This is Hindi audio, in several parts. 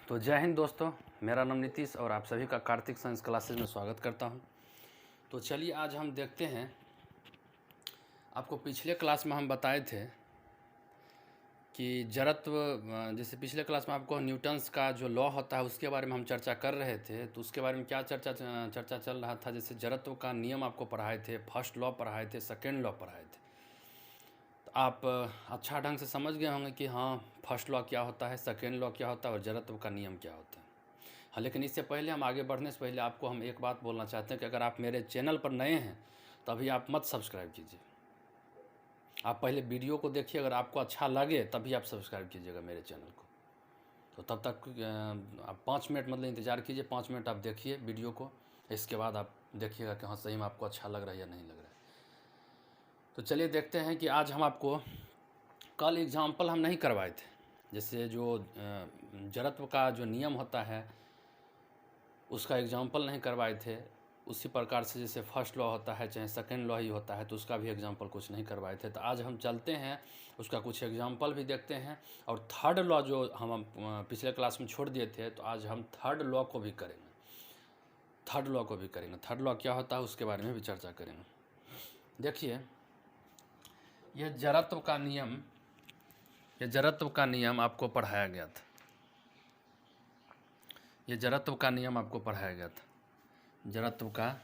तो जय हिंद दोस्तों, मेरा नाम नीतीश और आप सभी का कार्तिक साइंस क्लासेज में स्वागत करता हूं। तो चलिए आज हम देखते हैं, आपको पिछले क्लास में हम बताए थे कि जड़त्व, जैसे पिछले क्लास में आपको न्यूटन्स का जो लॉ होता है उसके बारे में हम चर्चा कर रहे थे। तो उसके बारे में क्या चर्चा चल रहा था, जैसे जड़त्व का नियम आपको पढ़ाए थे, फर्स्ट लॉ पढ़ाए थे, सेकेंड लॉ पढ़ाए थे। तो आप अच्छा ढंग से समझ गए होंगे कि हाँ फर्स्ट लॉ क्या होता है, सेकेंड लॉ क्या होता है और जड़त्व का नियम क्या होता है। हाँ, लेकिन इससे पहले हम आगे बढ़ने से पहले आपको हम एक बात बोलना चाहते हैं कि अगर आप मेरे चैनल पर नए हैं तो अभी आप मत सब्सक्राइब कीजिए। आप पहले वीडियो को देखिए, अगर आपको अच्छा लगे तभी आप सब्सक्राइब कीजिएगा मेरे चैनल को। तो तब तक आप 5 मिनट मतलब इंतज़ार कीजिए, 5 मिनट आप देखिए वीडियो को, इसके बाद आप देखिएगा कि हाँ सही में आपको अच्छा लग रहा है या नहीं लग रहा है। तो चलिए देखते हैं कि आज हम आपको, कल एग्जाम्पल हम नहीं करवाए थे, जैसे जो जड़त्व का जो नियम होता है उसका एग्जाम्पल नहीं करवाए थे। उसी प्रकार से जैसे फर्स्ट लॉ होता है चाहे सेकेंड लॉ ही होता है तो उसका भी एग्जाम्पल कुछ नहीं करवाए थे। तो आज हम चलते हैं, उसका कुछ एग्जाम्पल भी देखते हैं और थर्ड लॉ जो हम पिछले क्लास में छोड़ दिए थे, तो आज हम थर्ड लॉ को भी करेंगे। थर्ड लॉ क्या होता है उसके बारे में भी चर्चा करेंगे। देखिए, ये जड़त्व का नियम आपको पढ़ाया गया था। ये जड़त्व का नियम आपको पढ़ाया गया था। जड़त्व का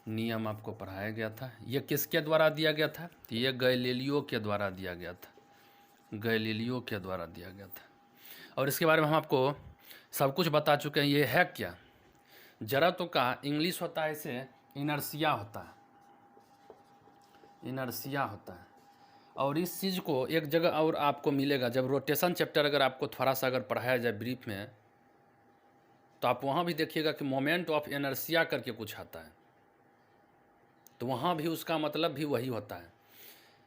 नियम आपको पढ़ाया गया था। ये किसके द्वारा दिया गया था? ये गैलीलियो के द्वारा दिया गया था। गैलीलियो के द्वारा दिया गया था और इसके बारे में हम आपको सब कुछ बता चुके हैं। ये है क्या? जड़त्व का इंग्लिश होता है, इसे इनर्शिया होता है। इनर्शिया होता है। और इस चीज़ को एक जगह और आपको मिलेगा, जब रोटेशन चैप्टर अगर आपको थोड़ा सा अगर पढ़ाया जाए ब्रीफ में, तो आप वहाँ भी देखिएगा कि मोमेंट ऑफ इनर्शिया करके कुछ आता है। तो वहाँ भी उसका मतलब भी वही होता है।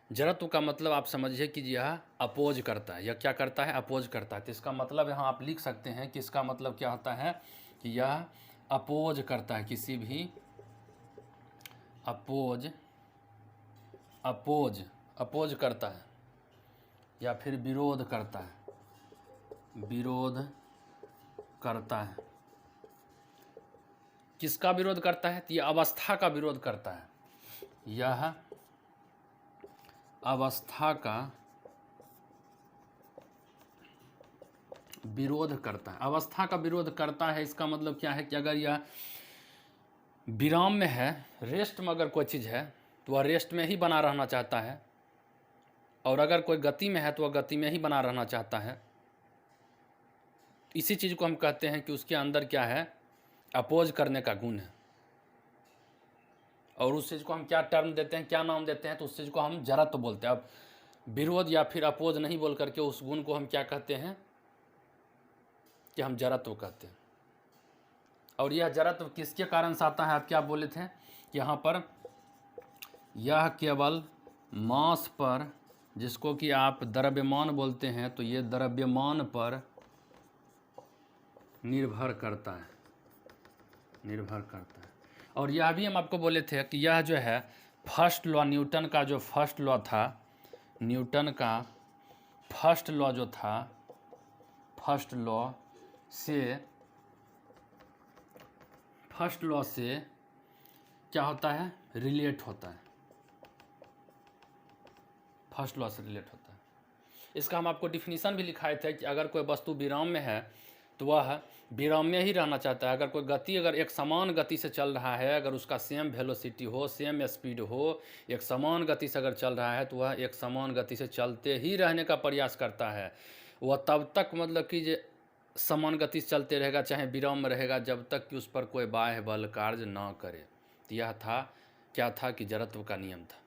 जड़त्व का मतलब आप समझिए कि यह अपोज करता है। यह क्या करता है? अपोज करता है। तो इसका मतलब यहाँ आप लिख सकते हैं कि इसका मतलब क्या होता है कि यह अपोज करता है, किसी भी अपोज करता है या फिर विरोध करता है। किसका विरोध करता है? तो यह अवस्था का विरोध करता है। यह अवस्था का विरोध करता है। अवस्था का विरोध करता है, इसका मतलब क्या है कि अगर यह विराम में है, रेस्ट में अगर कोई चीज़ है तो वह रेस्ट में ही बना रहना चाहता है, और अगर कोई गति में है तो वह गति में ही बना रहना चाहता है। इसी चीज़ को हम कहते हैं कि उसके अंदर क्या है? अपोज करने का गुण है। और उस चीज़ को हम क्या टर्म देते हैं, क्या नाम देते हैं? तो उस चीज़ को हम जड़त्व बोलते हैं। अब विरोध या फिर अपोज नहीं बोल करके उस गुण को हम क्या कहते हैं कि हम जड़त्व कहते हैं। और यह जड़त्व किसके कारण से आता है? आप क्या बोले थे कि यहाँ पर यह केवल मास पर, जिसको कि आप द्रव्यमान बोलते हैं, तो ये द्रव्यमान पर निर्भर करता है। और यह भी हम आपको बोले थे कि यह जो है फर्स्ट लॉ, न्यूटन का जो फर्स्ट लॉ था, न्यूटन का फर्स्ट लॉ जो था, फर्स्ट लॉ से क्या होता है? रिलेट होता है। फर्स्ट लॉ से रिलेट होता है। इसका हम आपको डिफिनीशन भी लिखाए थे कि अगर कोई वस्तु विराम में है तो वह विराम में ही रहना चाहता है। अगर कोई गति अगर एक समान गति से चल रहा है, अगर उसका सेम वेलोसिटी हो, सेम स्पीड हो, एक समान गति से अगर चल रहा है तो वह एक समान गति से चलते ही रहने का प्रयास करता है। वह तब तक मतलब कि समान गति से चलते रहेगा, चाहे विराम में रहेगा, जब तक कि उस पर कोई बाह्य बल कार्य ना करे। तो यह था, क्या था कि जड़त्व का नियम था।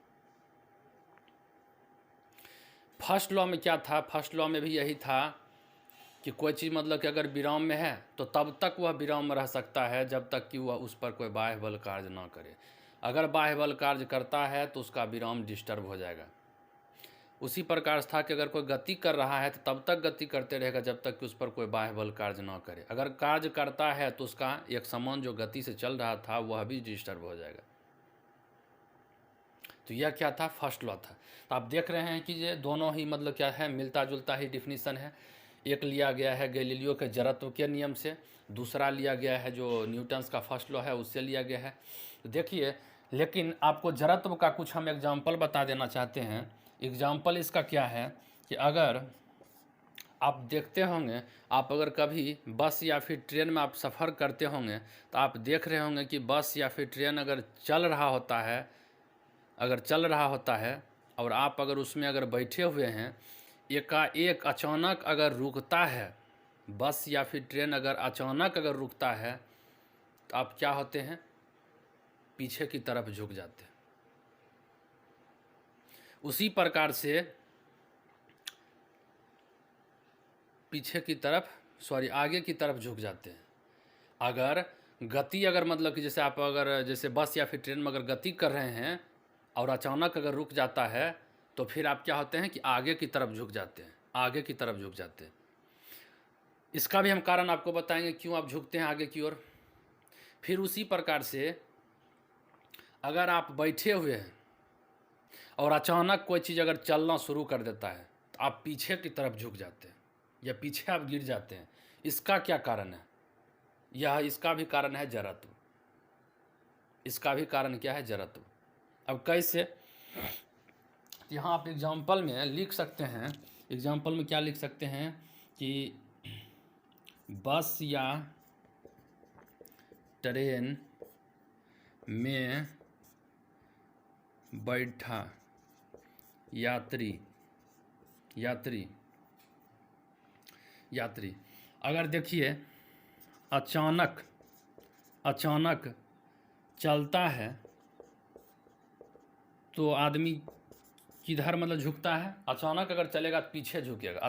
फर्स्ट लॉ में क्या था? फर्स्ट लॉ में भी यही था कि कोई चीज़ मतलब कि अगर विराम में है तो तब तक वह विराम में रह सकता है जब तक कि वह उस पर कोई बाह्य बल कार्य ना करे। अगर बाह्य बल कार्य करता है तो उसका विराम डिस्टर्ब हो जाएगा। उसी प्रकार से था कि अगर कोई गति कर रहा है तो तब तक गति करते रहेगा जब तक कि उस पर कोई बाह्य बल कार्य ना करे। अगर कार्य करता है तो उसका एक समान जो गति से चल रहा था वह भी डिस्टर्ब हो जाएगा। तो यह क्या था? फर्स्ट लॉ था। तो आप देख रहे हैं कि ये दोनों ही मतलब क्या है? मिलता जुलता ही डिफिनीसन है। एक लिया गया है गैलीलियो के जड़त्व के नियम से, दूसरा लिया गया है जो न्यूटन्स का फर्स्ट लॉ है उससे लिया गया है। तो देखिए, लेकिन आपको जड़त्व का कुछ हम एग्जाम्पल बता देना चाहते हैं। एग्जाम्पल इसका क्या है कि अगर आप देखते होंगे, आप अगर कभी बस या फिर ट्रेन में आप सफ़र करते होंगे तो आप देख रहे होंगे कि बस या फिर ट्रेन अगर चल रहा होता है और आप अगर उसमें अगर बैठे हुए हैं, एकाएक अचानक अगर रुकता है, बस या फिर ट्रेन अगर अचानक अगर रुकता है तो आप क्या होते हैं, पीछे की तरफ झुक जाते हैं। उसी प्रकार से आगे की तरफ झुक जाते हैं। अगर गति अगर मतलब कि जैसे आप अगर जैसे बस या फिर ट्रेन में अगर गति कर रहे हैं और अचानक अगर रुक जाता है तो फिर आप क्या होते हैं कि आगे की तरफ झुक जाते हैं। इसका भी हम कारण आपको बताएंगे क्यों आप झुकते हैं आगे की ओर। फिर उसी प्रकार से अगर आप बैठे हुए हैं और अचानक कोई चीज़ अगर चलना शुरू कर देता है तो आप पीछे की तरफ झुक जाते हैं या पीछे आप गिर जाते हैं। इसका क्या कारण है? इसका भी कारण है जड़त्व। इसका भी कारण क्या है? जड़त्व। अब कैसे? यहाँ आप एग्जाम्पल में लिख सकते हैं, एग्जाम्पल में क्या लिख सकते हैं कि बस या ट्रेन में बैठा यात्री अगर देखिए अचानक चलता है तो आदमी किधर मतलब झुकता है? अचानक अगर चलेगा तो पीछे झुकेगा।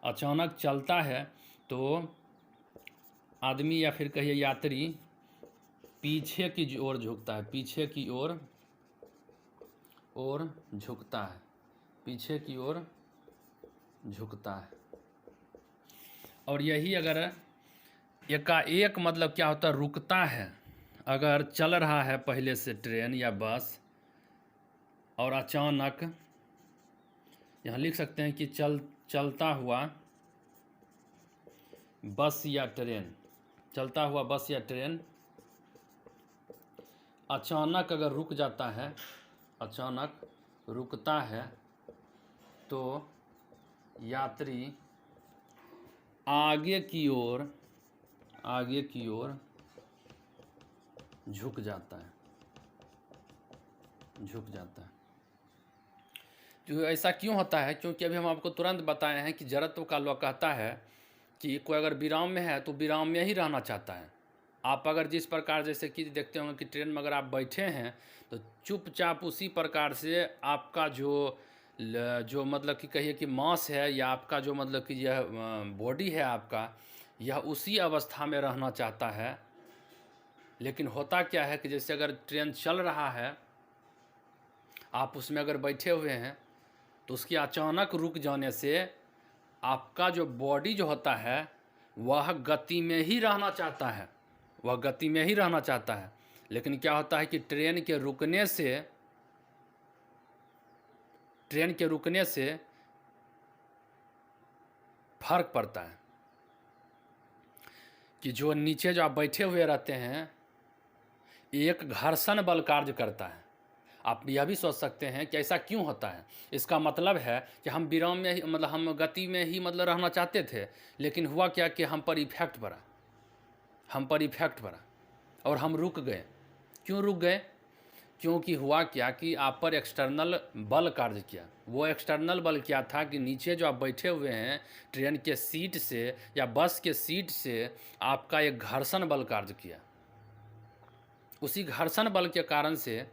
अचानक चलता है तो आदमी या फिर कहिए यात्री पीछे की ओर झुकता है, पीछे की ओर झुकता है। और यही अगर एकाएक मतलब क्या होता है, रुकता है। अगर चल रहा है पहले से ट्रेन या बस और अचानक यहाँ लिख सकते हैं कि चलता हुआ बस या ट्रेन अचानक अगर रुकता है तो यात्री आगे की ओर झुक जाता है। जो ऐसा क्यों होता है? क्योंकि अभी हम आपको तुरंत बताए हैं कि जड़त्व का लॉ कहता है कि कोई अगर विराम में है तो विराम में ही रहना चाहता है। आप अगर जिस प्रकार जैसे कि देखते होंगे कि ट्रेन में अगर आप बैठे हैं तो चुपचाप उसी प्रकार से आपका जो मतलब कि कहिए कि मांस है या आपका जो मतलब कि यह बॉडी है आपका, यह उसी अवस्था में रहना चाहता है। लेकिन होता क्या है कि जैसे अगर ट्रेन चल रहा है, आप उसमें अगर बैठे हुए हैं तो उसके अचानक रुक जाने से आपका जो बॉडी जो होता है वह गति में ही रहना चाहता है। लेकिन क्या होता है कि ट्रेन के रुकने से फर्क पड़ता है कि जो नीचे जो आप बैठे हुए रहते हैं, एक घर्षण बल कार्य करता है। आप यह भी सोच सकते हैं कि ऐसा क्यों होता है। इसका मतलब है कि हम विराम में ही मतलब हम गति में ही मतलब रहना चाहते थे, लेकिन हुआ क्या कि हम पर इफेक्ट पड़ा और हम रुक गए। क्यों रुक गए? क्योंकि हुआ क्या कि आप पर एक्सटर्नल बल कार्य किया। वो एक्सटर्नल बल क्या था कि नीचे जो आप बैठे हुए हैं ट्रेन के सीट से या बस के सीट से आपका एक घर्षण बल कार्य किया। उसी घर्षण बल के कारण से,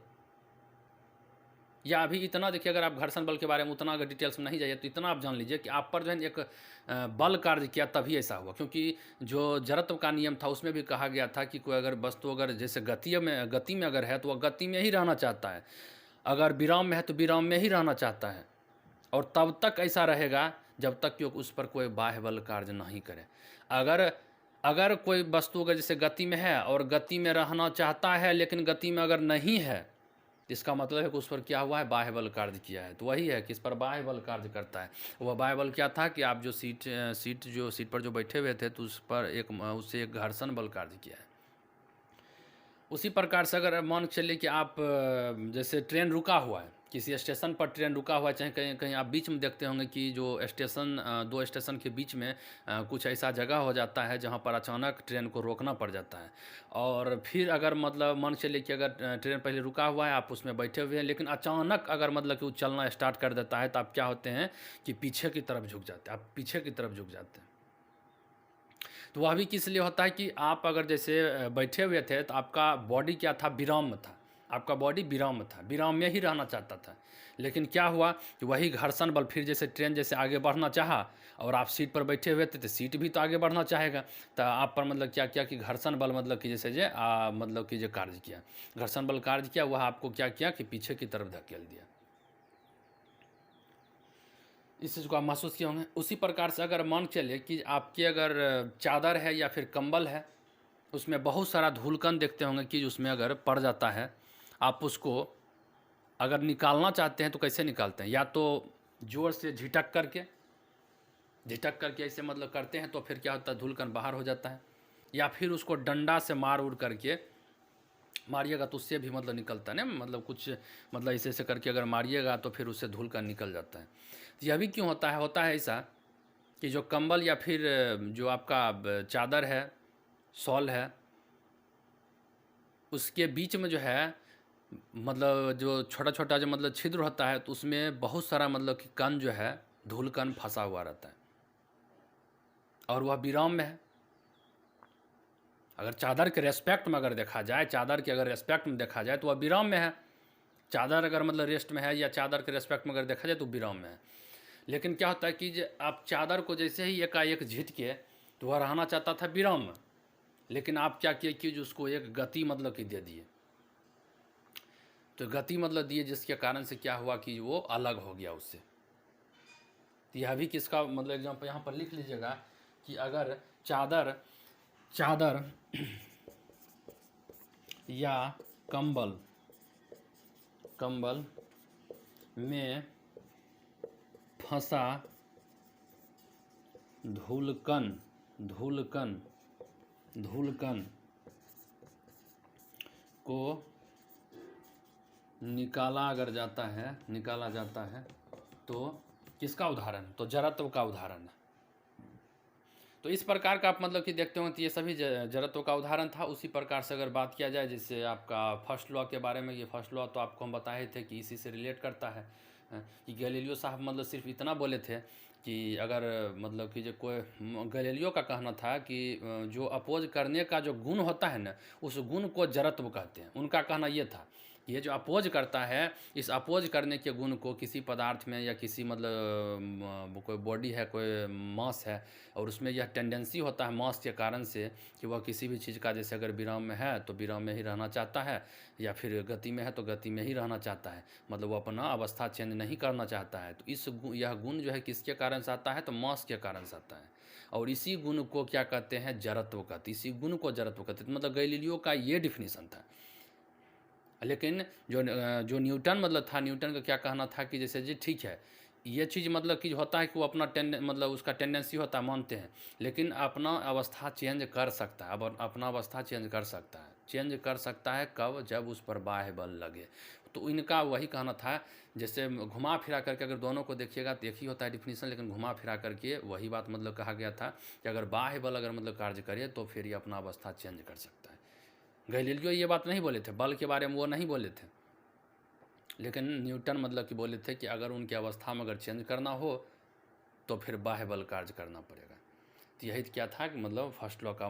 या अभी इतना देखिए, अगर आप घर्षण बल के बारे में उतना अगर डिटेल्स में नहीं जाइए तो इतना आप जान लीजिए कि आप पर जो है एक बल कार्य किया तभी ऐसा हुआ। क्योंकि जो जड़त्व का नियम था उसमें भी कहा गया था कि कोई अगर वस्तु अगर जैसे गति में अगर है तो वह गति में ही रहना चाहता है, अगर विराम में है तो विराम में ही रहना चाहता है, और तब तक ऐसा रहेगा जब तक कि उस पर कोई बाह्य बल कार्य नहीं करे। अगर कोई वस्तु अगर जैसे गति में है और गति में रहना चाहता है लेकिन गति में अगर नहीं है इसका मतलब है कि उस पर क्या हुआ है, बाह्य बल कार्य किया है। तो वही है कि इस पर बाह्य बल कार्य करता है। वह बाह्य बल क्या था कि आप जो सीट पर जो बैठे हुए थे तो उस पर उससे एक घर्षण बल कार्य किया है। उसी प्रकार से अगर मान के चलिए कि आप जैसे ट्रेन रुका हुआ है, किसी स्टेशन पर ट्रेन रुका हुआ है, चाहे कहीं कहीं आप बीच में देखते होंगे कि जो स्टेशन दो स्टेशन के बीच में कुछ ऐसा जगह हो जाता है जहाँ पर अचानक ट्रेन को रोकना पड़ जाता है। और फिर अगर मतलब मान चलिए कि अगर ट्रेन पहले रुका हुआ है, आप उसमें बैठे हुए हैं, लेकिन अचानक अगर मतलब कि वो चलना स्टार्ट कर देता है तो आप क्या होते हैं कि पीछे की तरफ झुक जाते हैं, आप पीछे की तरफ झुक जाते हैं। तो वह भी किस लिए होता है कि आप अगर जैसे बैठे हुए थे तो आपका बॉडी क्या था, विराम में था, आपका बॉडी विराम में था, विराम में ही रहना चाहता था। लेकिन क्या हुआ कि वही घर्षण बल, फिर जैसे ट्रेन जैसे आगे बढ़ना चाहा और आप सीट पर बैठे हुए थे तो सीट भी तो आगे बढ़ना चाहेगा, तो आप पर मतलब क्या किया कि घर्षण बल मतलब कि जैसे जे मतलब कि जो कार्य किया, घर्षण बल कार्य किया, वह आपको क्या किया कि पीछे की तरफ धकेल दिया। इस चीज़ को आप महसूस किए होंगे। उसी प्रकार से अगर मान चलिए कि आपकी अगर चादर है या फिर कंबल है, उसमें बहुत सारा धूलकण देखते होंगे कि उसमें अगर पड़ जाता है, आप उसको अगर निकालना चाहते हैं तो कैसे निकालते हैं, या तो ज़ोर से झिटक करके ऐसे मतलब करते हैं तो फिर क्या होता है, धूलकण बाहर हो जाता है, या फिर उसको डंडा से मार उड़ करके मारिएगा तो उससे भी मतलब निकलता है ना, मतलब कुछ मतलब ऐसे करके अगर मारिएगा तो फिर उससे धूलकण निकल जाता है। तो यह भी क्यों होता है ऐसा कि जो कंबल या फिर जो आपका चादर है, शॉल है, उसके बीच में जो है मतलब जो छोटा छोटा जो मतलब छिद्र होता है, तो उसमें बहुत सारा मतलब कि कण जो है, धूलकण फंसा हुआ रहता है और वह विराम में है। अगर चादर के रेस्पेक्ट में अगर देखा जाए, चादर के अगर रेस्पेक्ट में देखा जाए तो वह विराम में है। चादर अगर मतलब रेस्ट में है या चादर के रेस्पेक्ट में अगर देखा जाए तो विराम में है। लेकिन क्या होता है कि आप चादर को जैसे ही एकाएक झिटके तो वह रहना चाहता था विराम में, लेकिन आप क्या किए कि उसको एक गति मतलब कि दे दिए। तो गति मतलब दिए जिसके कारण से क्या हुआ कि वो अलग हो गया उससे। तो यह भी किसका मतलब एग्जाम्पल यहाँ पर लिख लीजिएगा कि अगर चादर या कंबल में फंसा धूलकण को निकाला जाता है तो किसका उदाहरण, तो जड़त्व का उदाहरण है। तो इस प्रकार का आप मतलब कि देखते हो तो ये सभी जड़त्व का उदाहरण था। उसी प्रकार से अगर बात किया जाए जैसे आपका फर्स्ट लॉ के बारे में, ये फर्स्ट लॉ तो आपको हम बताए थे कि इसी से रिलेट करता है कि गैलीलियो साहब मतलब सिर्फ इतना बोले थे कि अगर मतलब कि जो कोई, गैलीलियो का कहना था कि जो अपोज करने का जो गुण होता है ना, उस गुण को जड़त्व कहते हैं। उनका कहना ये था ये जो अपोज करता है, इस अपोज करने के गुण को किसी पदार्थ में या किसी मतलब कोई बॉडी है, कोई मास है, और उसमें यह टेंडेंसी होता है मास के कारण से कि वह किसी भी चीज़ का जैसे अगर विराम में है तो विराम में ही रहना चाहता है, या फिर गति में है तो गति में ही रहना चाहता है, मतलब वो अपना अवस्था चेंज नहीं करना चाहता है। तो यह गुण जो है किसके कारण से आता है, तो मास के कारण से आता है। और इसी गुण को क्या कहते हैं, जड़त्व कहते, इसी गुण को जड़त्व कहते। मतलब गैलीलियो का ये डिफिनीसन था। लेकिन जो न्यूटन मतलब था, न्यूटन का क्या कहना था कि जैसे जी ठीक है, ये चीज़ मतलब कि होता है कि वो अपना मतलब उसका टेंडेंसी होता है, मानते हैं, लेकिन अपना अवस्था चेंज कर सकता है। अब अपना अवस्था चेंज कर सकता है कब, जब उस पर बाह्य बल लगे। तो इनका वही कहना था। जैसे घुमा फिरा करके अगर दोनों को देखिएगा तो एक ही होता है डिफिनीसन, लेकिन घुमा फिरा करके वही बात मतलब कहा गया था कि अगर बाह्य बल अगर मतलब कार्य करे तो फिर ये अपना अवस्था चेंज कर सकता है। गैलीलियो ये बात नहीं बोले थे, बल के बारे में वो नहीं बोले थे, लेकिन न्यूटन मतलब कि बोले थे कि अगर उनकी अवस्था में अगर चेंज करना हो तो फिर बाह्य बल कार्य करना पड़ेगा। तो यही क्या था कि मतलब फर्स्ट लॉ का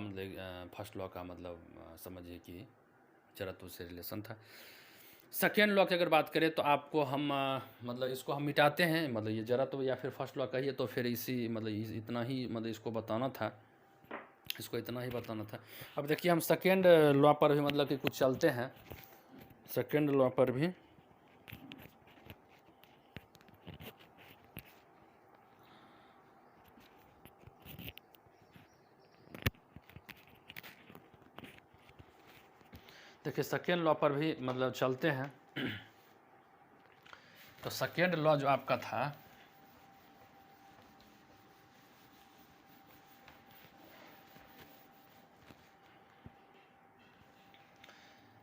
मतलब समझिए कि जड़त्व से रिलेशन था। सेकेंड लॉ की अगर बात करें तो आपको हम मतलब इसको हम मिटाते हैं, मतलब ये जड़त्व या फिर फर्स्ट लॉ कहिए तो फिर इसी मतलब इतना ही मतलब इसको बताना था, इतना ही बताना था। अब देखिए हम सेकेंड लॉ पर भी मतलब कि कुछ चलते हैं। सेकेंड लॉ पर भी देखिए, सेकेंड लॉ पर भी मतलब चलते हैं। तो सेकेंड लॉ जो आपका था,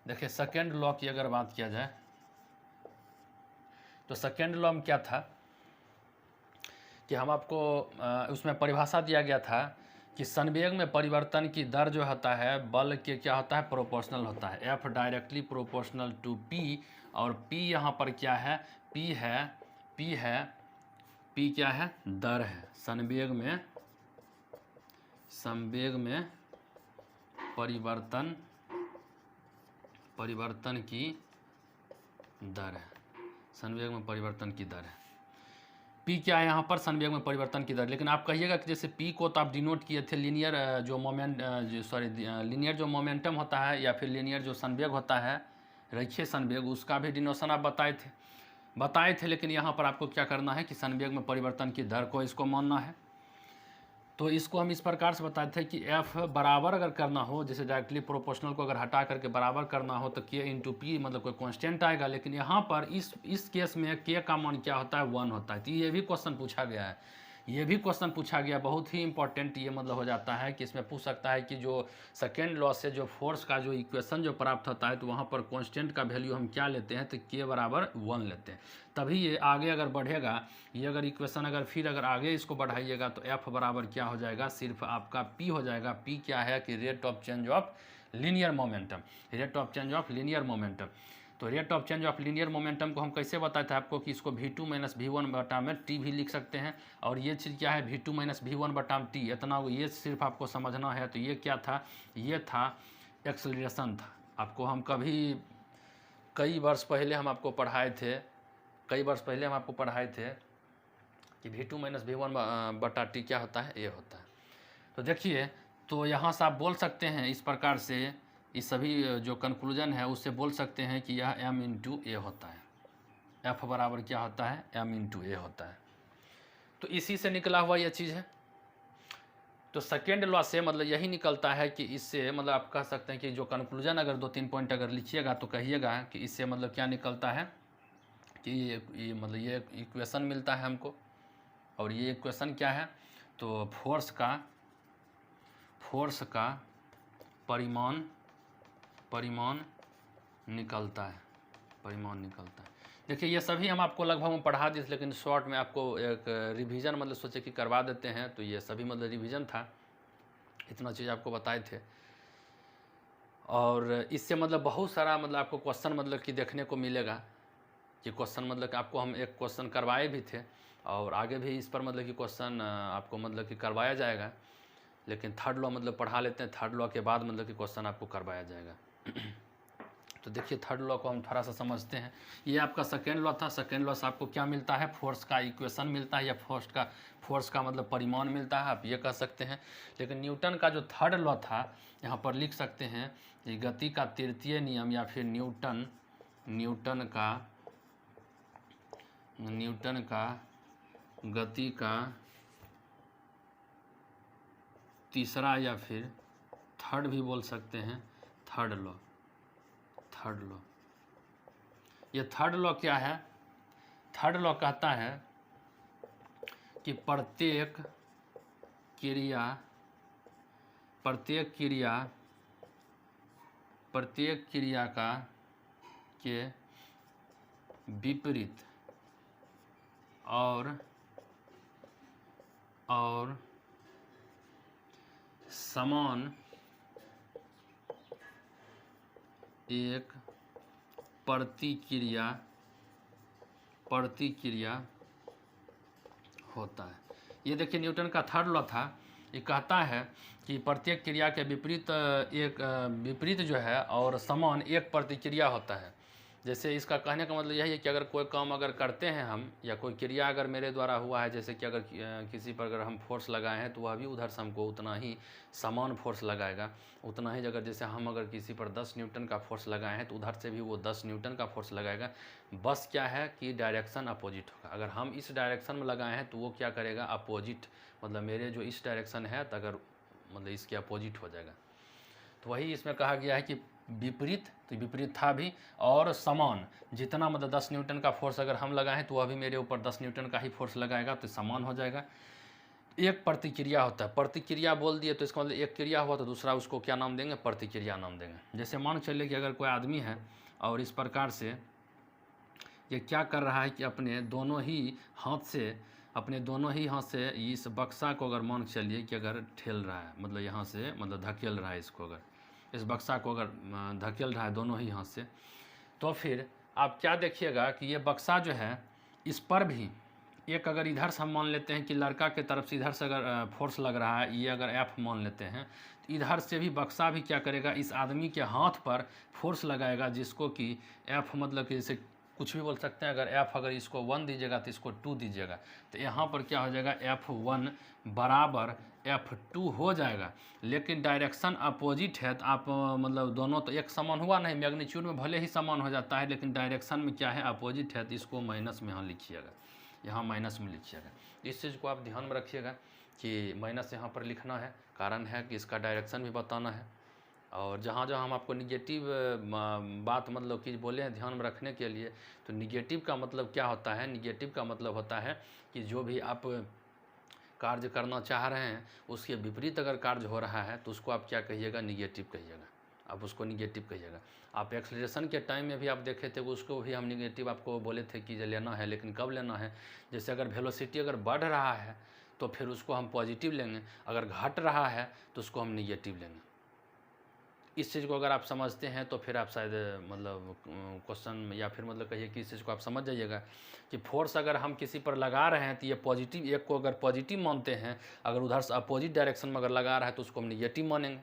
देखिए सेकेंड लॉ की अगर बात किया जाए तो सेकेंड लॉ में क्या था कि हम आपको उसमें परिभाषा दिया गया था कि संवेग में परिवर्तन की दर जो होता है बल के क्या होता है, प्रोपोर्शनल होता है। F directly proportional to P, और पी यहाँ पर क्या है, पी क्या है, दर है। संवेग में परिवर्तन की दर है। संवेग में परिवर्तन की दर है। पी क्या है यहाँ पर, संवेग में परिवर्तन की दर। लेकिन आप कहिएगा कि जैसे पी को तो आप डिनोट किए थे लीनियर लीनियर जो मोमेंटम होता है या फिर लीनियर जो संवेग होता है, रेखीय संवेग, उसका भी डिनोशन आप बताए थे। लेकिन यहाँ पर आपको क्या करना है कि संवेग में परिवर्तन की दर को इसको मानना है। तो इसको हम इस प्रकार से बताए थे कि एफ बराबर अगर करना हो, जैसे डायरेक्टली प्रोपोर्शनल को अगर हटा करके बराबर करना हो तो के इंटू पी मतलब कोई कांस्टेंट आएगा। लेकिन यहाँ पर इस केस में के का मान क्या होता है, 1 होता है। तो ये भी क्वेश्चन पूछा गया है, बहुत ही इंपॉर्टेंट ये मतलब हो जाता है कि इसमें पूछ सकता है कि जो सेकेंड लॉ से जो फोर्स का जो इक्वेशन जो प्राप्त होता है तो वहाँ पर कांस्टेंट का वैल्यू हम क्या लेते हैं, तो के बराबर 1 लेते हैं। तभी ये आगे अगर बढ़ेगा, ये अगर इक्वेशन अगर आगे इसको बढ़ाइएगा तो एफ बराबर क्या हो जाएगा, सिर्फ आपका पी हो जाएगा। पी क्या है कि rate of change of linear momentum, तो rate of change of linear momentum को हम कैसे बताए थे आपको कि इसको v2 माइनस v1 बटा में टी भी लिख सकते हैं। और ये चीज़ क्या है, v2 माइनस v1 बटा में टी, इतना ये सिर्फ आपको समझना है। तो ये क्या था, ये था एक्सेलरेशन था। आपको हम कई वर्ष पहले हम आपको पढ़ाए थे कि v2 माइनस v1 बटा टी क्या होता है, ये होता है। तो देखिए, तो यहाँ से आप बोल सकते हैं इस प्रकार से, इस सभी जो कंक्लूजन है उससे बोल सकते हैं कि यह m इंटू ए होता है। f बराबर क्या होता है, m इंटू ए होता है। तो इसी से निकला हुआ यह चीज़ है। तो सेकेंड लॉ से मतलब यही निकलता है कि इससे मतलब आप कह सकते हैं कि जो कंक्लूजन अगर 2-3 पॉइंट अगर लिखिएगा तो कहिएगा कि इससे मतलब क्या निकलता है कि ये मतलब ये इक्वेशन मिलता है हमको। और ये इक्वेशन क्या है, तो फोर्स का परिमाण निकलता है। देखिए, ये सभी हम आपको लगभग में पढ़ा दिए, लेकिन शॉर्ट में आपको एक रिवीजन मतलब सोचे कि करवा देते हैं। तो ये सभी मतलब रिवीजन था, इतना चीज़ आपको बताए थे। और इससे मतलब बहुत सारा मतलब आपको क्वेश्चन मतलब कि देखने को मिलेगा कि क्वेश्चन मतलब कि आपको हम एक क्वेश्चन करवाए भी थे और आगे भी इस पर मतलब कि क्वेश्चन आपको मतलब कि करवाया जाएगा। लेकिन थर्ड लॉ मतलब पढ़ा लेते हैं, थर्ड लॉ के बाद मतलब कि क्वेश्चन आपको करवाया जाएगा। तो देखिए, थर्ड लॉ को हम थोड़ा सा समझते हैं। ये आपका सेकेंड लॉ था। सेकेंड लॉ से आपको क्या मिलता है, फोर्स का इक्वेशन मिलता है या फोर्स का मतलब परिमाण मिलता है, आप ये कह सकते हैं। लेकिन न्यूटन का जो थर्ड लॉ था, यहाँ पर लिख सकते हैं कि गति का तृतीय नियम या फिर न्यूटन का गति का तीसरा या फिर थर्ड भी बोल सकते हैं, थर्ड लॉ। ये थर्ड लॉ क्या है, थर्ड लॉ कहता है कि प्रत्येक क्रिया के विपरीत और समान एक प्रतिक्रिया होता है। ये देखिए, न्यूटन का थर्ड लॉ था। ये कहता है कि प्रत्येक क्रिया के विपरीत जो है और समान एक प्रतिक्रिया होता है। जैसे इसका कहने का मतलब यही है कि अगर कोई काम अगर करते हैं हम, या कोई क्रिया अगर मेरे द्वारा हुआ है, जैसे कि अगर किसी पर अगर हम फोर्स लगाए हैं तो वह भी उधर से हमको उतना ही समान फोर्स लगाएगा, उतना ही। अगर जैसे हम अगर किसी पर 10 न्यूटन का फोर्स लगाए हैं तो उधर से भी वो 10 न्यूटन का फोर्स लगाएगा। बस क्या है कि डायरेक्शन अपोजिट होगा। अगर हम इस डायरेक्शन में लगाए हैं तो वो क्या करेगा, अपोजिट, मतलब मेरे जो इस डायरेक्शन है तो अगर मतलब इसके अपोजिट हो जाएगा। तो वही इसमें कहा गया है कि विपरीत, तो विपरीत था भी, और समान, जितना मतलब 10 न्यूटन का फोर्स अगर हम लगाएं तो वह भी मेरे ऊपर 10 न्यूटन का ही फोर्स लगाएगा, तो समान हो जाएगा। एक प्रतिक्रिया होता है, प्रतिक्रिया बोल दिए तो इसका मतलब एक क्रिया हुआ तो दूसरा उसको क्या नाम देंगे, प्रतिक्रिया नाम देंगे। जैसे मान चलिए कि अगर कोई आदमी है और इस प्रकार से ये क्या कर रहा है कि अपने दोनों ही हाथ से इस बक्सा को अगर मान चलिए कि अगर ठेल रहा है, मतलब यहाँ से मतलब धकेल रहा है इसको, अगर इस बक्सा को अगर धकेल रहा है दोनों ही हाथ से, तो फिर आप क्या देखिएगा कि ये बक्सा जो है इस पर भी एक, अगर इधर से हम मान लेते हैं कि लड़का के तरफ से इधर से अगर फोर्स लग रहा है, ये अगर F मान लेते हैं, तो इधर से भी बक्सा भी क्या करेगा, इस आदमी के हाथ पर फोर्स लगाएगा, जिसको कि F मतलब कि जैसे कुछ भी बोल सकते हैं। अगर F अगर इसको 1 दीजिएगा तो इसको 2 दीजिएगा, तो यहाँ पर क्या हो जाएगा, F1 बराबर F2 हो जाएगा। लेकिन डायरेक्शन अपोजिट है, तो आप मतलब दोनों तो एक समान हुआ नहीं, मैग्नीट्यूड में भले ही समान हो जाता है, लेकिन डायरेक्शन में क्या है, अपोजिट है, तो इसको माइनस में यहाँ लिखिएगा, यहाँ माइनस में लिखिएगा। इस चीज़ को आप ध्यान में रखिएगा कि माइनस यहाँ पर लिखना है, कारण है कि इसका डायरेक्शन भी बताना है। और जहाँ जहाँ हम आपको निगेटिव बात मतलब कि बोले हैं ध्यान में रखने के लिए, तो निगेटिव का मतलब क्या होता है, निगेटिव का मतलब होता है कि जो भी आप कार्य करना चाह रहे हैं उसके विपरीत अगर कार्य हो रहा है तो उसको आप क्या कहिएगा, निगेटिव कहिएगा, आप उसको निगेटिव कहिएगा। आप एक्सलेरेशन के टाइम में भी आप देखे थे, उसको भी हम निगेटिव आपको बोले थे कि लेना है, लेकिन कब लेना है, जैसे अगर वेलोसिटी अगर बढ़ रहा है तो फिर उसको हम पॉजिटिव लेंगे, अगर घट रहा है तो उसको हम निगेटिव लेंगे। इस चीज़ को अगर आप समझते हैं तो फिर आप शायद मतलब क्वेश्चन या फिर मतलब कहिए कि इस चीज़ को आप समझ जाइएगा कि फोर्स अगर हम किसी पर लगा रहे हैं तो ये पॉजिटिव, एक को अगर पॉजिटिव मानते हैं, अगर उधर से अपोजिट डायरेक्शन में अगर लगा रहा है तो उसको हम निगेटिव मानेंगे।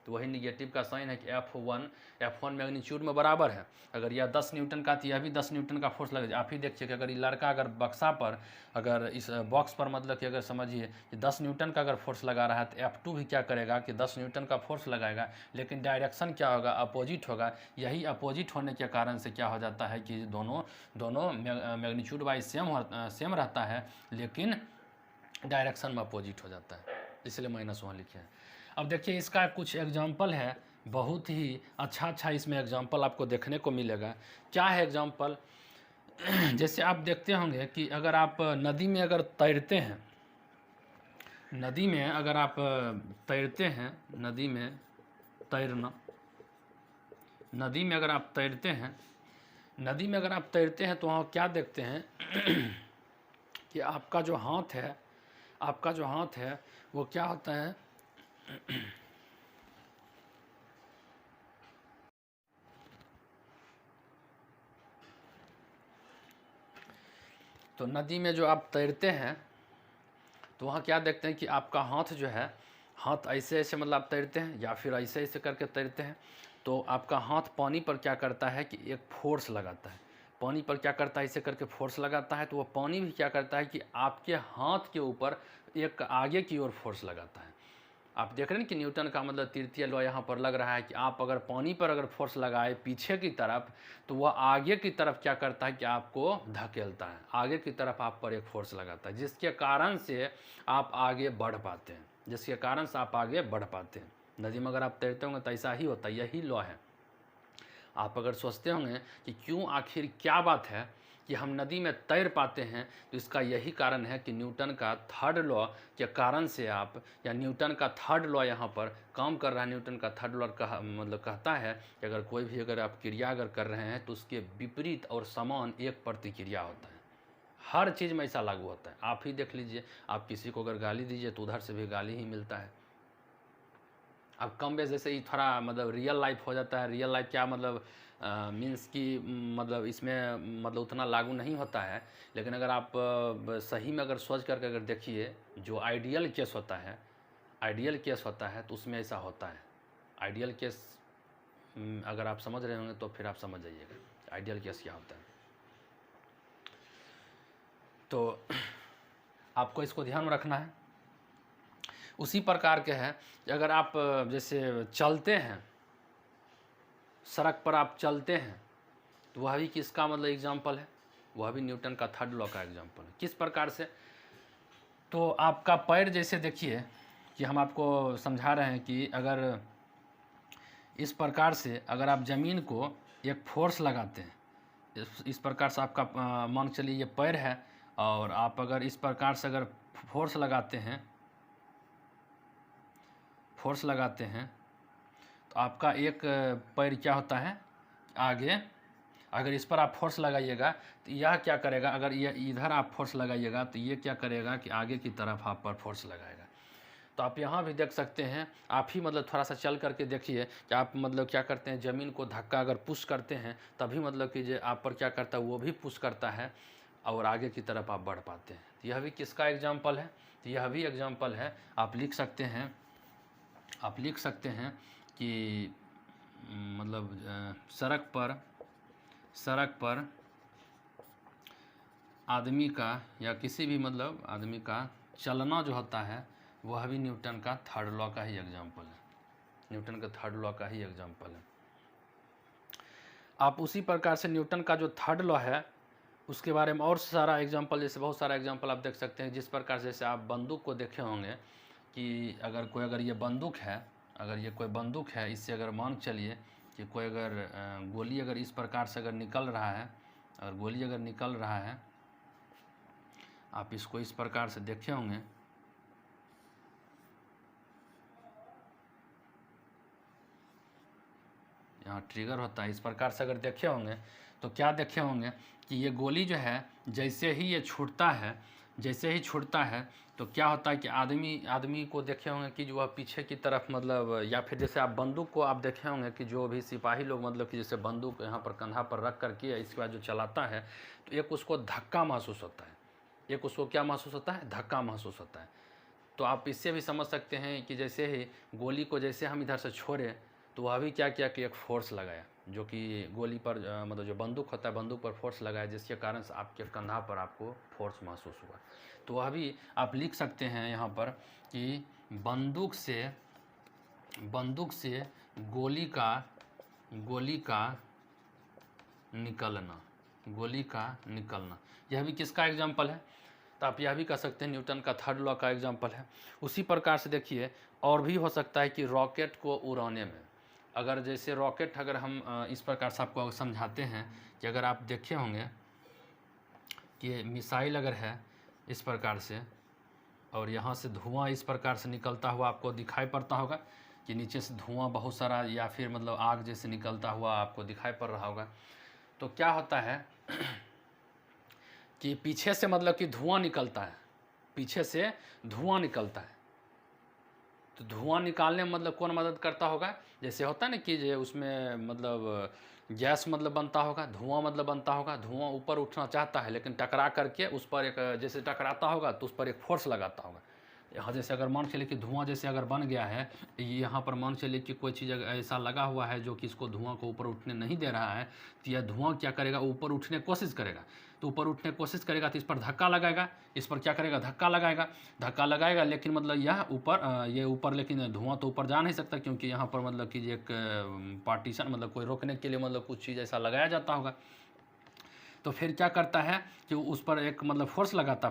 तो वही निगेटिव का साइन है कि F1 मैग्नीट्यूड में बराबर है। अगर यह 10 न्यूटन का तो यह भी 10 न्यूटन का फोर्स लगेगा। आप ही देखिए कि अगर ये लड़का अगर बक्सा पर, अगर इस बॉक्स पर मतलब कि अगर समझिए कि 10 न्यूटन का अगर फोर्स लगा रहा है तो F2 भी क्या करेगा कि 10 न्यूटन का फोर्स लगाएगा, लेकिन डायरेक्शन क्या होगा, अपोजिट होगा। यही अपोजिट होने के कारण से क्या हो जाता है कि दोनों मैग्नीट्यूड वाइज सेम रहता है, लेकिन डायरेक्शन में अपोजिट हो जाता है, इसलिए माइनस वहाँ लिखे हैं। अब देखिए इसका कुछ एग्जाम्पल है, बहुत ही अच्छा इसमें एग्जाम्पल आपको देखने को मिलेगा। क्या है एग्जाम्पल, जैसे आप देखते होंगे कि अगर आप नदी में अगर तैरते हैं, नदी में अगर आप तैरते हैं, नदी में तैरना, नदी में अगर आप तैरते हैं, नदी में अगर आप तैरते हैं तो वहाँ क्या देखते हैं कि आपका जो हाथ है, आपका जो हाथ है वो क्या होता है, तो नदी में जो आप तैरते हैं तो वहाँ क्या देखते हैं कि आपका हाथ जो है, हाथ ऐसे ऐसे मतलब आप तैरते हैं या फिर ऐसे ऐसे करके तैरते हैं, तो आपका हाथ पानी पर क्या करता है कि एक फोर्स लगाता है, पानी पर क्या करता है, ऐसे करके फोर्स लगाता है, तो वो पानी भी क्या करता है कि आपके हाथ के ऊपर एक आगे की ओर फोर्स लगाता है। आप देख रहे हैं कि न्यूटन का मतलब तृतीय लॉ यहाँ पर लग रहा है कि आप अगर पानी पर अगर फोर्स लगाए पीछे की तरफ, तो वह आगे की तरफ क्या करता है कि आपको धकेलता है, आगे की तरफ आप पर एक फोर्स लगाता है, जिसके कारण से आप आगे बढ़ पाते हैं, जिसके कारण से आप आगे बढ़ पाते हैं। नदी में अगर आप तैरते होंगे तो ऐसा ही होता है, यही लॉ है। आप अगर सोचते होंगे कि क्यों, आखिर क्या बात है कि हम नदी में तैर पाते हैं, तो इसका यही कारण है कि न्यूटन का थर्ड लॉ के कारण से आप, या न्यूटन का थर्ड लॉ यहाँ पर काम कर रहा है। न्यूटन का थर्ड लॉ मतलब कहता है कि अगर कोई भी अगर आप क्रिया अगर कर रहे हैं तो उसके विपरीत और समान एक प्रतिक्रिया होता है। हर चीज़ में ऐसा लागू होता है। आप ही देख लीजिए, आप किसी को अगर गाली दीजिए तो उधर से भी गाली ही मिलता है। अब कम बेस जैसे ही थोड़ा मतलब रियल लाइफ हो जाता है, रियल लाइफ क्या मतलब मीन्स कि मतलब इसमें मतलब उतना लागू नहीं होता है, लेकिन अगर आप सही में अगर सोच करके अगर देखिए, जो आइडियल केस होता है, आइडियल केस होता है तो उसमें ऐसा होता है। आइडियल केस अगर आप समझ रहे होंगे तो फिर आप समझ जाइएगा आइडियल केस क्या होता है। तो आपको इसको ध्यान में रखना है। उसी प्रकार के है कि अगर आप जैसे चलते हैं, सड़क पर आप चलते हैं, तो वह भी किसका मतलब एग्जाम्पल है, वह भी न्यूटन का थर्ड लॉ का एग्जाम्पल है। किस प्रकार से, तो आपका पैर जैसे देखिए कि हम आपको समझा रहे हैं कि अगर इस प्रकार से अगर आप ज़मीन को एक फोर्स लगाते हैं, इस प्रकार से आपका मान के चलिए ये पैर है, और आप अगर इस प्रकार से अगर फोर्स लगाते हैं तो आपका एक पैर क्या होता है आगे, अगर इस पर आप फोर्स लगाइएगा तो यह क्या करेगा, अगर ये इधर आप फोर्स लगाइएगा तो ये क्या करेगा कि आगे की तरफ आप पर फोर्स लगाएगा। तो आप यहाँ भी देख सकते हैं, आप ही मतलब थोड़ा सा चल करके देखिए कि आप मतलब क्या करते हैं, ज़मीन को धक्का अगर पुश करते हैं तभी मतलब कि जो आप पर क्या करता है वो भी पुश करता है और आगे की तरफ आप बढ़ पाते हैं। तो यह भी किसका एग्जाम्पल है, तो यह भी एग्जाम्पल है। आप लिख सकते हैं कि मतलब सड़क पर आदमी का या किसी भी मतलब आदमी का चलना जो होता है वह भी न्यूटन का थर्ड लॉ का ही एग्जाम्पल है, न्यूटन का थर्ड लॉ का ही एग्जाम्पल है। आप उसी प्रकार से न्यूटन का जो थर्ड लॉ है उसके बारे में और सारा एग्जाम्पल, जैसे बहुत सारा एग्जाम्पल आप देख सकते हैं। जिस प्रकार से जैसे आप बंदूक को देखे होंगे कि अगर ये बंदूक है, अगर ये कोई बंदूक है, इससे अगर मान चलिए कि कोई अगर गोली अगर इस प्रकार से अगर निकल रहा है, अगर गोली अगर निकल रहा है, आप इसको इस प्रकार से देखे होंगे, यहाँ ट्रिगर होता है, इस प्रकार से अगर देखे होंगे तो क्या देखे होंगे कि ये गोली जो है जैसे ही ये छूटता है तो क्या होता है कि आदमी को देखे होंगे कि जो वह पीछे की तरफ मतलब, या फिर जैसे आप बंदूक को आप देखे होंगे कि जो भी सिपाही लोग मतलब कि जैसे बंदूक यहाँ पर कंधा पर रख करके इसके बाद जो चलाता है तो एक उसको धक्का महसूस होता है, एक उसको क्या महसूस होता है, धक्का महसूस होता है। तो आप इससे भी समझ सकते हैं कि जैसे ही गोली को जैसे हम इधर से छोड़े तो वह भी क्या किया कि एक फोर्स लगाया, जो कि गोली पर मतलब जो बंदूक होता है बंदूक पर फोर्स लगाया, जिसके कारण से आपके कंधा पर आपको फोर्स महसूस हुआ। तो वह भी आप लिख सकते हैं यहाँ पर कि बंदूक से गोली का निकलना, यह भी किसका एग्जाम्पल है, तो आप यह भी कह सकते हैं न्यूटन का थर्ड लॉ का एग्जाम्पल है। उसी प्रकार से देखिए और भी हो सकता है कि रॉकेट को उड़ाने में, अगर जैसे रॉकेट अगर हम इस प्रकार से आपको समझाते हैं कि अगर आप देखे होंगे कि मिसाइल अगर है इस प्रकार से और यहाँ से धुआं इस प्रकार से निकलता हुआ आपको दिखाई पड़ता होगा कि नीचे से धुआं बहुत सारा या फिर मतलब आग जैसे निकलता हुआ आपको दिखाई पड़ रहा होगा। तो क्या होता है कि पीछे से मतलब कि धुआं निकलता है, तो धुआं निकालने में मतलब कौन मदद करता होगा, जैसे होता है ना कि जो उसमें मतलब गैस मतलब बनता होगा, धुआं मतलब बनता होगा, धुआं ऊपर उठना चाहता है लेकिन टकरा करके उस पर एक जैसे टकराता होगा तो उस पर एक फोर्स लगाता होगा। यहाँ जैसे अगर मान चलिए कि धुआं जैसे अगर बन गया है, यहाँ पर मान चलिए कि कोई चीज़ ऐसा लगा हुआ है जो कि इसको धुआं को ऊपर उठने नहीं दे रहा है, तो यह धुआं क्या करेगा, ऊपर उठने की कोशिश करेगा, तो ऊपर उठने की कोशिश करेगा तो इस पर धक्का लगाएगा, इस पर क्या करेगा, धक्का लगाएगा लेकिन मतलब यह ऊपर लेकिन धुआं तो ऊपर जा नहीं सकता, क्योंकि यहाँ पर मतलब कि एक पार्टीशन मतलब कोई रोकने के लिए मतलब कुछ चीज़ ऐसा लगाया जाता होगा। तो फिर क्या करता है कि उस पर एक मतलब फोर्स लगाता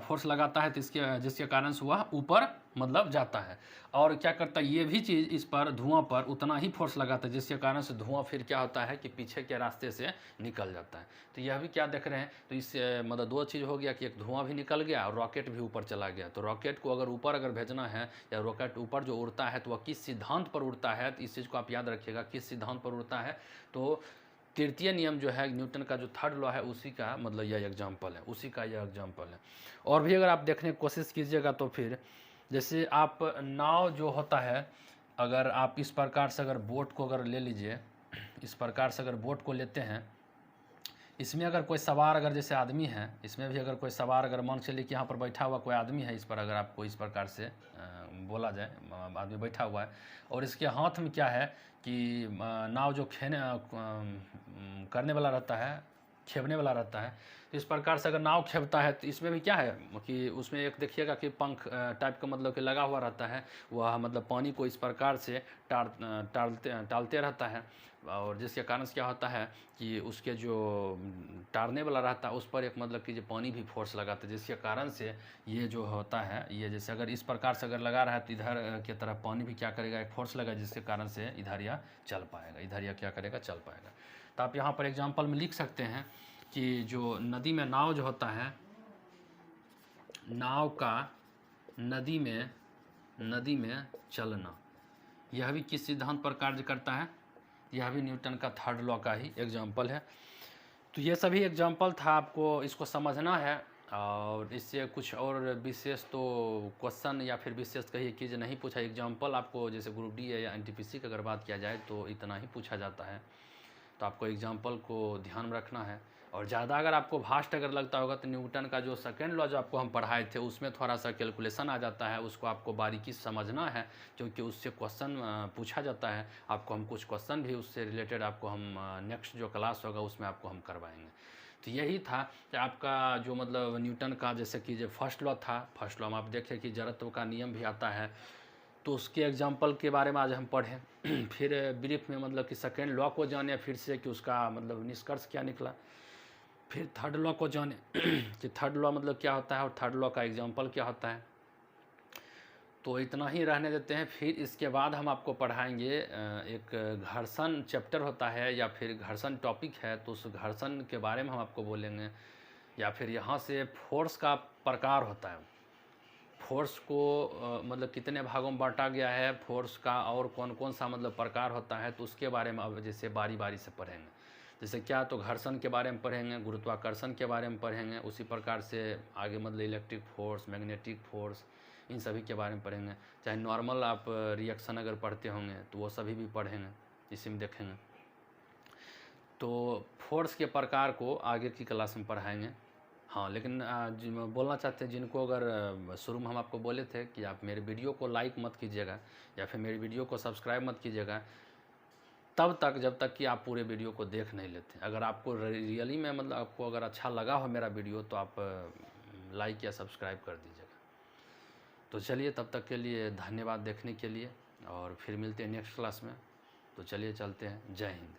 है तो जिसके कारण से वह ऊपर मतलब जाता है। और क्या करता है, ये भी चीज़ इस पर धुआं पर उतना ही फोर्स लगाता है, जिसके कारण से धुआं फिर क्या होता है कि पीछे के रास्ते से निकल जाता है। तो यह भी क्या देख रहे हैं, तो इससे मतलब दो चीज़ हो गया कि एक धुआं भी निकल गया और रॉकेट भी ऊपर चला गया। तो रॉकेट को अगर ऊपर अगर भेजना है या रॉकेट ऊपर जो उड़ता है तो वह किस सिद्धांत पर उड़ता है, तो इस चीज़ को आप याद रखिएगा, किस सिद्धांत पर उड़ता है। तो तृतीय नियम जो है न्यूटन का जो थर्ड लॉ है उसी का मतलब यह एग्जाम्पल है, और भी अगर आप देखने की कोशिश कीजिएगा तो फिर जैसे आप नाव जो होता है, अगर आप इस प्रकार से अगर बोट को अगर ले लीजिए, इस प्रकार से अगर बोट को लेते हैं, इसमें अगर कोई सवार अगर जैसे आदमी है, इसमें भी अगर कोई सवार अगर मान चलिए कि यहाँ पर बैठा हुआ कोई आदमी है, इस पर अगर आपको इस प्रकार से बोला जाए आदमी बैठा हुआ है और इसके हाथ में क्या है कि नाव जो करने वाला रहता है खेवने वाला रहता है। तो इस प्रकार से अगर नाव खेवता है तो इसमें भी क्या है कि उसमें एक देखिएगा कि पंख टाइप का मतलब कि लगा हुआ रहता है, वह मतलब पानी को इस प्रकार से टालते रहता है, और जिसके कारण से क्या होता है कि उसके जो टारने वाला रहता है उस पर एक मतलब कि जो पानी भी फोर्स लगाता है, जिसके कारण से ये जो होता है, ये जैसे अगर इस प्रकार से अगर लगा रहा है तो इधर की तरफ पानी भी क्या करेगा, एक फोर्स लगा, जिसके कारण से इधर या चल पाएगा, इधर या क्या करेगा, चल पाएगा। तो आप यहाँ पर एग्जाम्पल में लिख सकते हैं कि जो नदी में नाव जो होता है, नाव का नदी में चलना, यह भी किस सिद्धांत पर कार्य करता है, यह भी न्यूटन का थर्ड लॉ का ही एग्जाम्पल है। तो ये सभी एग्जाम्पल था, आपको इसको समझना है, और इससे कुछ और विशेष तो क्वेश्चन या फिर विशेष कहिए चीज़ नहीं पूछा। एग्जाम्पल आपको जैसे ग्रुप डी या एनटीपीसी की अगर बात किया जाए तो इतना ही पूछा जाता है, तो आपको एग्जाम्पल को ध्यान में रखना है। और ज़्यादा अगर आपको भास्ट अगर लगता होगा तो न्यूटन का जो सेकेंड लॉ जो आपको हम पढ़ाए थे उसमें थोड़ा सा कैलकुलेशन आ जाता है, उसको आपको बारीकी से समझना है, क्योंकि उससे क्वेश्चन पूछा जाता है। आपको हम कुछ क्वेश्चन भी उससे रिलेटेड आपको हम नेक्स्ट जो क्लास होगा उसमें आपको हम करवाएंगे। तो यही था कि आपका जो मतलब न्यूटन का जैसे कि जो फर्स्ट लॉ था, फर्स्ट लॉ में आप देखें कि जड़त्व का नियम भी आता है, तो उसके एग्जाम्पल के बारे में आज हम पढ़ें। फिर ब्रीफ में मतलब कि सेकेंड लॉ को जाने फिर से कि उसका मतलब निष्कर्ष क्या निकला। फिर थर्ड लॉ को जाने कि थर्ड लॉ मतलब क्या होता है और थर्ड लॉ का एग्जाम्पल क्या होता है। तो इतना ही रहने देते हैं। फिर इसके बाद हम आपको पढ़ाएंगे एक घर्षण चैप्टर होता है या फिर घर्षण टॉपिक है, तो उस घर्षण के बारे में हम आपको बोलेंगे। या फिर यहाँ से फोर्स का प्रकार होता है, फोर्स को मतलब कितने भागों में बांटा गया है फोर्स का, और कौन कौन सा मतलब प्रकार होता है, तो उसके बारे में अब जैसे बारी बारी से पढ़ेंगे। जैसे क्या, तो घर्षण के बारे में पढ़ेंगे, गुरुत्वाकर्षण के बारे में पढ़ेंगे, उसी प्रकार से आगे मतलब इलेक्ट्रिक फोर्स, मैग्नेटिक फोर्स, इन सभी के बारे में पढ़ेंगे। चाहे नॉर्मल आप रिएक्शन अगर पढ़ते होंगे तो वो सभी भी पढ़ेंगे, इसी में देखेंगे। तो फोर्स के प्रकार को आगे की क्लास में पढ़ाएंगे। हाँ, लेकिन बोलना चाहते हैं जिनको अगर शुरू में हम आपको बोले थे कि आप मेरे वीडियो को लाइक मत कीजिएगा या फिर मेरी वीडियो को सब्सक्राइब मत कीजिएगा तब तक जब तक कि आप पूरे वीडियो को देख नहीं लेते। अगर आपको रियली में मतलब आपको अगर अच्छा लगा हो मेरा वीडियो तो आप लाइक या सब्सक्राइब कर दीजिएगा। तो चलिए, तब तक के लिए धन्यवाद देखने के लिए, और फिर मिलते हैं नेक्स्ट क्लास में। तो चलिए चलते हैं। जय हिंद।